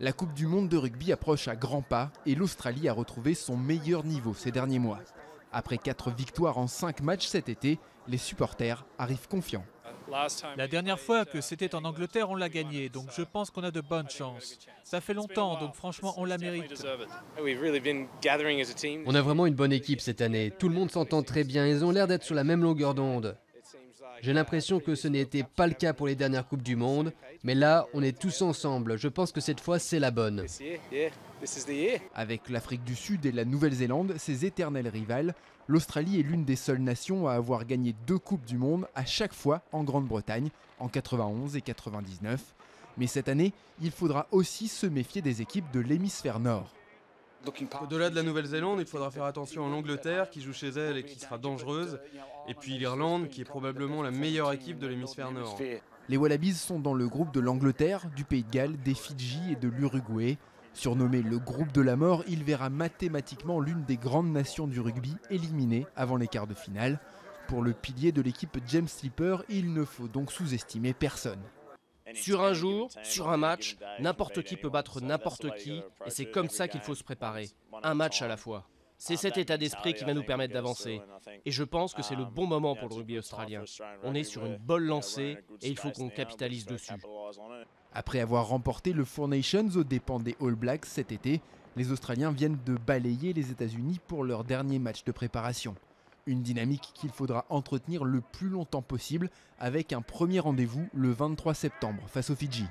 La Coupe du Monde de rugby approche à grands pas et l'Australie a retrouvé son meilleur niveau ces derniers mois. Après 4 victoires en 5 matchs cet été, les supporters arrivent confiants. La dernière fois que c'était en Angleterre, on l'a gagné, donc je pense qu'on a de bonnes chances. Ça fait longtemps, donc franchement, on la mérite. On a vraiment une bonne équipe cette année. Tout le monde s'entend très bien. Ils ont l'air d'être sur la même longueur d'onde. J'ai l'impression que ce n'était pas le cas pour les dernières Coupes du Monde, mais là, on est tous ensemble. Je pense que cette fois, c'est la bonne. Avec l'Afrique du Sud et la Nouvelle-Zélande, ses éternels rivales, l'Australie est l'une des seules nations à avoir gagné 2 Coupes du Monde à chaque fois en Grande-Bretagne, en 91 et 99. Mais cette année, il faudra aussi se méfier des équipes de l'hémisphère nord. Au-delà de la Nouvelle-Zélande, il faudra faire attention à l'Angleterre qui joue chez elle et qui sera dangereuse, et puis l'Irlande qui est probablement la meilleure équipe de l'hémisphère nord. Les Wallabies sont dans le groupe de l'Angleterre, du Pays de Galles, des Fidji et de l'Uruguay. Surnommé le groupe de la mort, il verra mathématiquement l'une des grandes nations du rugby éliminée avant les quarts de finale. Pour le pilier de l'équipe James Slipper, il ne faut donc sous-estimer personne. Sur un jour, sur un match, n'importe qui peut battre n'importe qui, et c'est comme ça qu'il faut se préparer, un match à la fois. C'est cet état d'esprit qui va nous permettre d'avancer. Et je pense que c'est le bon moment pour le rugby australien. On est sur une bonne lancée et il faut qu'on capitalise dessus. Après avoir remporté le Four Nations aux dépens des All Blacks cet été, les Australiens viennent de balayer les États-Unis pour leur dernier match de préparation. Une dynamique qu'il faudra entretenir le plus longtemps possible avec un premier rendez-vous le 23 septembre face aux Fidji.